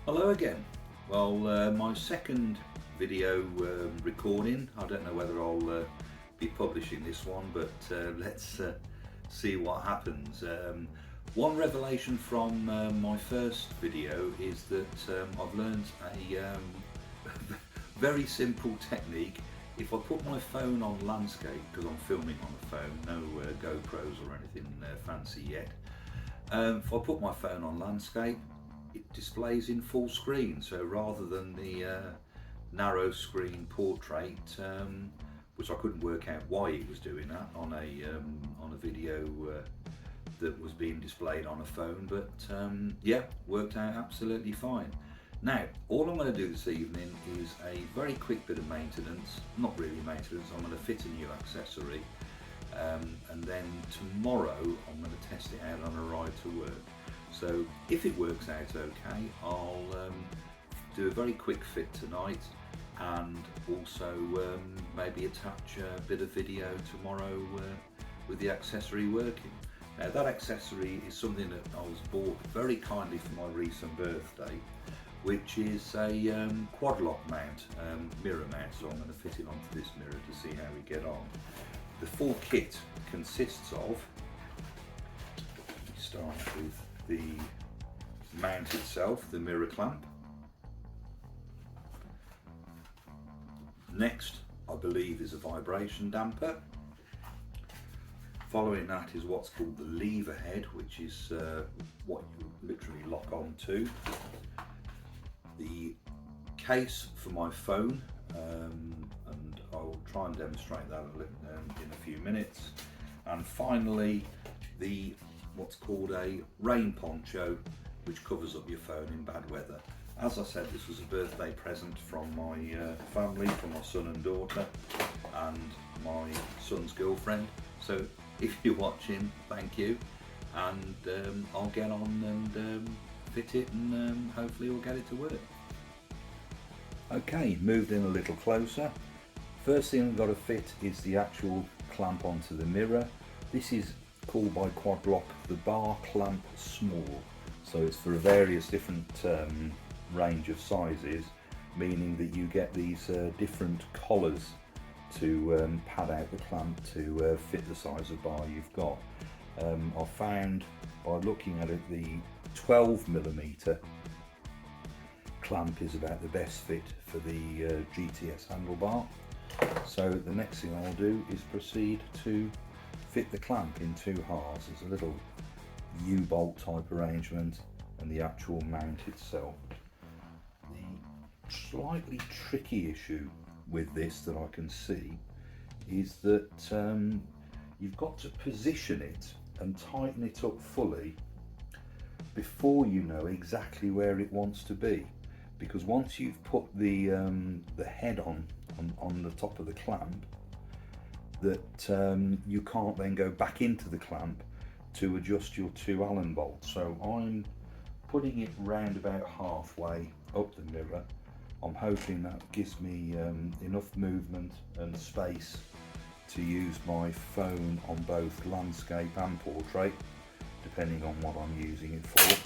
Hello again. Well, my second video recording. I don't know whether I'll be publishing this one, but let's see what happens. One revelation from my first video is that I've learned a very simple technique. If I put my phone on landscape, because I'm filming on a phone, no GoPros or anything fancy yet. If I put my phone on landscape, it displays in full screen, so rather than the narrow screen portrait, which I couldn't work out why it was doing that on a video that was being displayed on a phone, but yeah, worked out absolutely fine. Now, all I'm going to do this evening is a very quick bit of maintenance, not really maintenance. I'm going to fit a new accessory, and then tomorrow I'm going to test it out on a ride to work. So if it works out okay, I'll do a very quick fit tonight, and also maybe attach a bit of video tomorrow with the accessory working. Now, that accessory is something that I was bought very kindly for my recent birthday, which is a quad lock mount, mirror mount. So I'm going to fit it onto this mirror to see how we get on. The full kit consists of, start with the mount itself, the mirror clamp. Next, I believe, is a vibration damper. Following that is what's called the lever head, which is what you literally lock onto. The case for my phone, and I'll try and demonstrate that in a few minutes. And finally, the what's called a rain poncho, which covers up your phone in bad weather. As I said, this was a birthday present from my family, from my son and daughter, and my son's girlfriend. So if you're watching, thank you, and I'll get on and fit it, and hopefully we'll get it to work. Okay, moved in a little closer. First thing I've got to fit is the actual clamp onto the mirror. This is called by Quad Lock the bar clamp small, so it's for a various different range of sizes, meaning that you get these different collars to pad out the clamp to fit the size of bar you've got. I found by looking at it, the 12mm clamp is about the best fit for the GTS handlebar. So the next thing I'll do is proceed to fit the clamp in two halves. It's a little U-bolt type arrangement, and the actual mount itself. The slightly tricky issue with this that I can see is that you've got to position it and tighten it up fully before you know exactly where it wants to be, because once you've put the head on the top of the clamp, that you can't then go back into the clamp to adjust your two Allen bolts. So I'm putting it round about halfway up the mirror. I'm hoping that gives me enough movement and space to use my phone on both landscape and portrait, depending on what I'm using it for.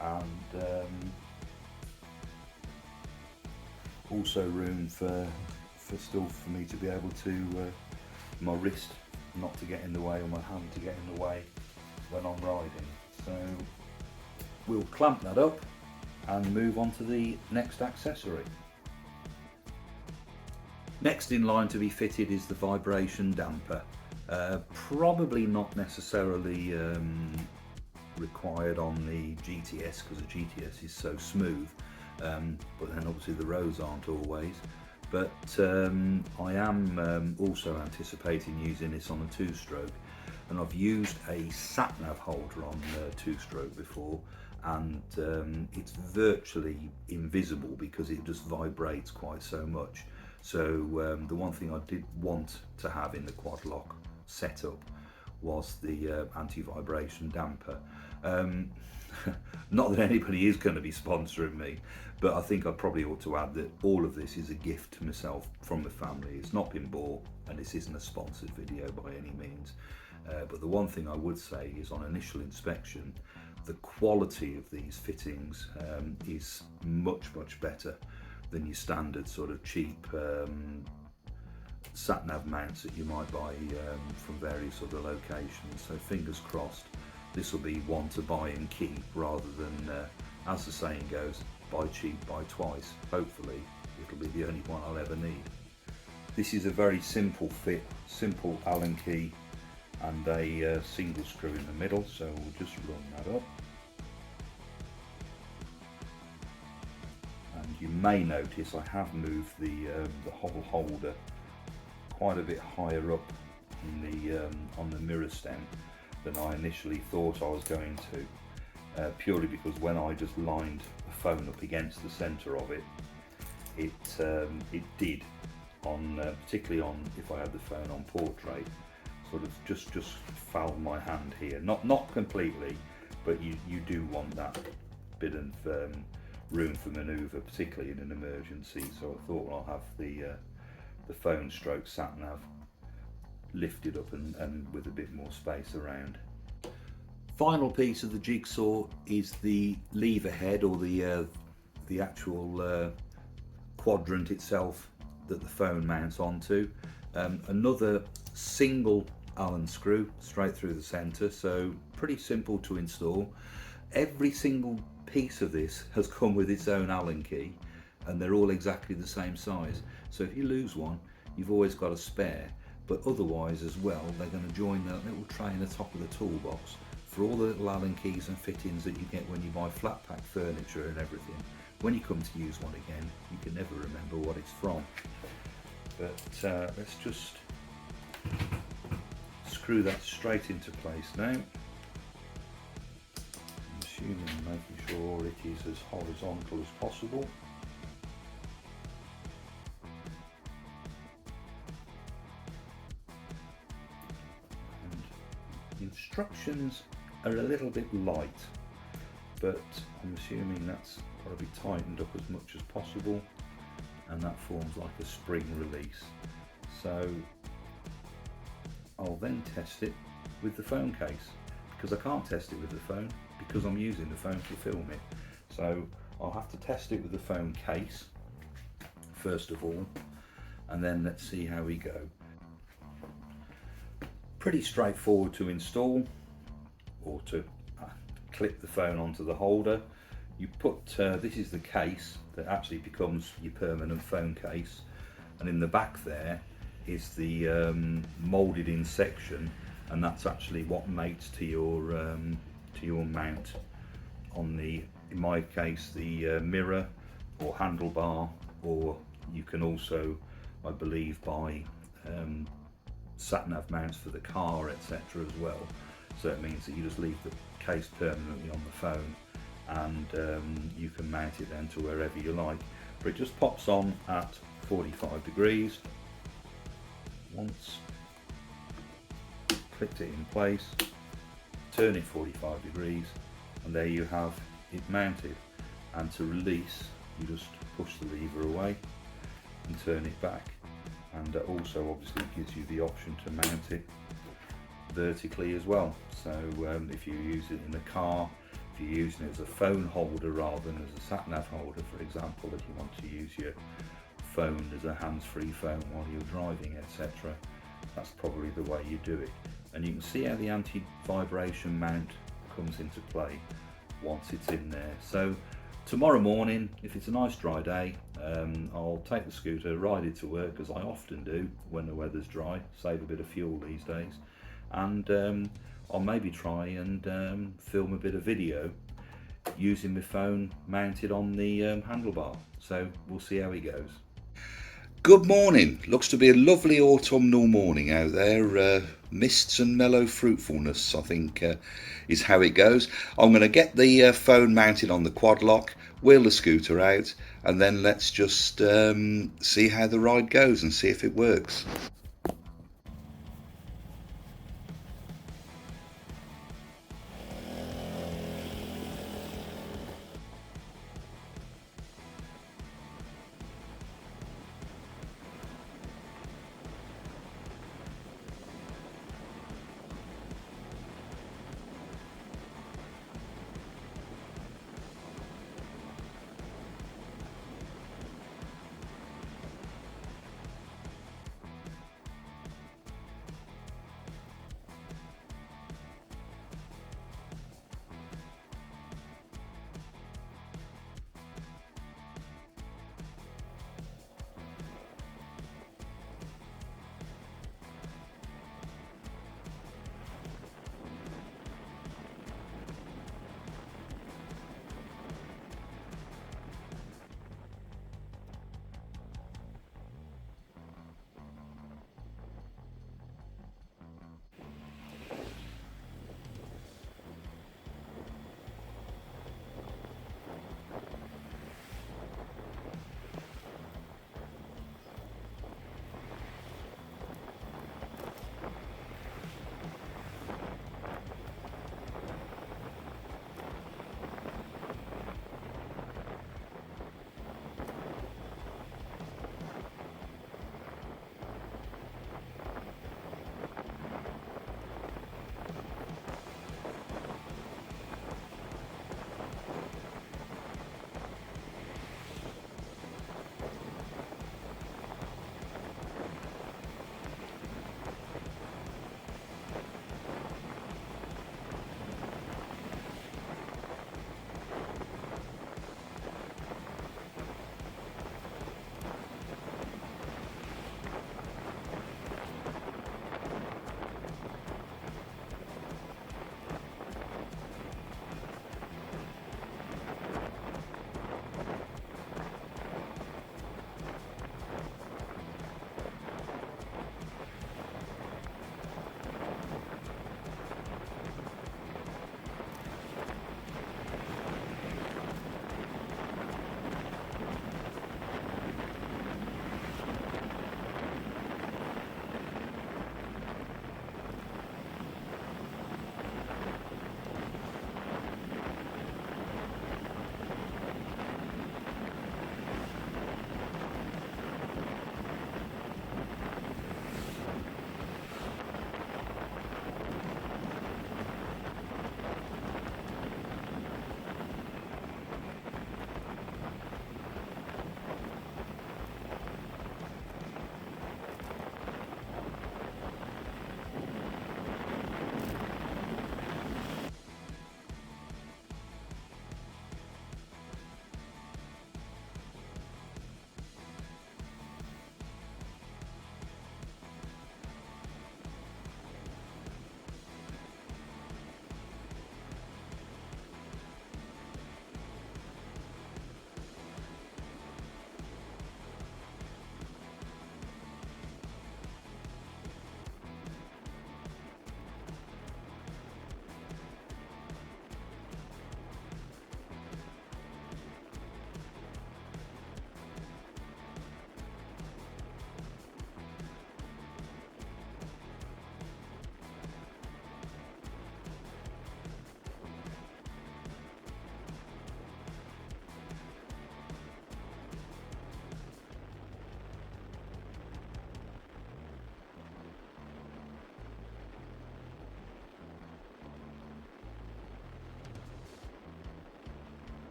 And also room for me to be able to, my wrist not to get in the way, or my hand to get in the way when I'm riding. So we'll clamp that up and move on to the next accessory. Next in line to be fitted is the vibration damper. Probably not necessarily required on the GTS, because the GTS is so smooth, but then obviously the roads aren't always. But I am also anticipating using this on a two-stroke, and I've used a sat-nav holder on two-stroke before, and it's virtually invisible because it just vibrates quite so much. So the one thing I did want to have in the quad lock setup was the anti-vibration damper. Not that anybody is going to be sponsoring me, but I think I probably ought to add that all of this is a gift to myself from the family. It's not been bought, and this isn't a sponsored video by any means. But the one thing I would say is, on initial inspection, the quality of these fittings is much better than your standard sort of cheap sat-nav mounts that you might buy from various other locations. So fingers crossed this will be one to buy and keep, rather than as the saying goes, buy cheap, buy twice. Hopefully it'll be the only one I'll ever need. This is a very simple fit, simple Allen key and a single screw in the middle, so we'll just run that up. And you may notice I have moved the hole holder quite a bit higher up on the mirror stem than I initially thought I was going to, purely because when I just lined the phone up against the centre of it, it did, particularly on if I had the phone on portrait, sort of just foul my hand here. Not completely, but you do want that bit of room for manoeuvre, particularly in an emergency. So I thought I'll have the phone stroke sat nav lifted up and with a bit more space around. Final piece of the jigsaw is the lever head, or the actual quadrant itself that the phone mounts onto. Another single Allen screw straight through the centre, so pretty simple to install. Every single piece of this has come with its own Allen key, and they're all exactly the same size. So if you lose one, you've always got a spare. But otherwise as well, they're going to join that little tray in the top of the toolbox for all the little Allen keys and fittings that you get when you buy flat pack furniture and everything. When you come to use one again, you can never remember what it's from. But let's just screw that straight into place now. I'm assuming, making sure it is as horizontal as possible. The instructions are a little bit light, but I'm assuming that's got to be tightened up as much as possible, and that forms like a spring release. So I'll then test it with the phone case, because I can't test it with the phone because I'm using the phone to film it. So I'll have to test it with the phone case first of all, and then let's see how we go. Pretty straightforward to install, or to clip the phone onto the holder. You put, this is the case that actually becomes your permanent phone case, and in the back there is the moulded in section, and that's actually what mates to your mount on the, in my case, the mirror or handlebar, or you can also, I believe, buy sat-nav mounts for the car, etc. as well. So it means that you just leave the case permanently on the phone, and you can mount it then to wherever you like. But it just pops on at 45 degrees. Once clicked it in place, turn it 45 degrees, and there you have it mounted. And to release, you just push the lever away and turn it back. And also obviously gives you the option to mount it vertically as well. So if you use it in the car, if you're using it as a phone holder rather than as a sat-nav holder, for example, if you want to use your phone as a hands-free phone while you're driving, etc., that's probably the way you do it. And you can see how the anti-vibration mount comes into play once it's in there. So tomorrow morning, if it's a nice dry day, I'll take the scooter, ride it to work, as I often do when the weather's dry, save a bit of fuel these days, and I'll maybe try and film a bit of video using my phone mounted on the handlebar. So we'll see how it goes. Good morning. Looks to be a lovely autumnal morning out there. Mists and mellow fruitfulness, I think, is how it goes. I'm going to get the phone mounted on the quad lock, wheel the scooter out, and then let's just see how the ride goes and see if it works.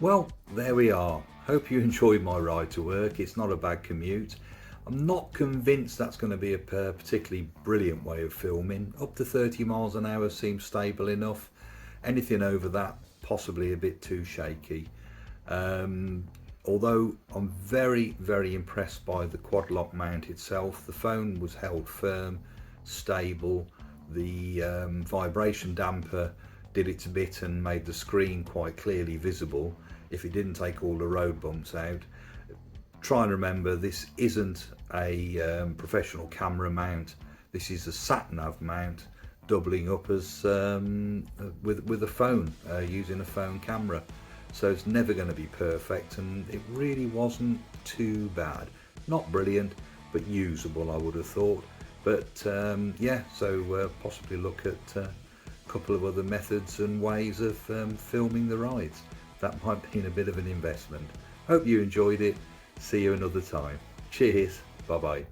Well, there we are. Hope you enjoyed my ride to work. It's not a bad commute. I'm not convinced that's going to be a particularly brilliant way of filming. Up to 30 miles an hour seems stable enough. Anything over that, possibly a bit too shaky. Although I'm very, very impressed by the quad lock mount itself. The phone was held firm, stable. The vibration damper did its bit and made the screen quite clearly visible if it didn't take all the road bumps out. Try and remember, this isn't a professional camera mount. This is a sat-nav mount doubling up as with a phone, using a phone camera. So it's never going to be perfect, and it really wasn't too bad. Not brilliant, but usable, I would have thought. But yeah, so possibly look at a couple of other methods and ways of filming the rides. That might be a bit of an investment. Hope you enjoyed it. See you another time. Cheers. Bye bye.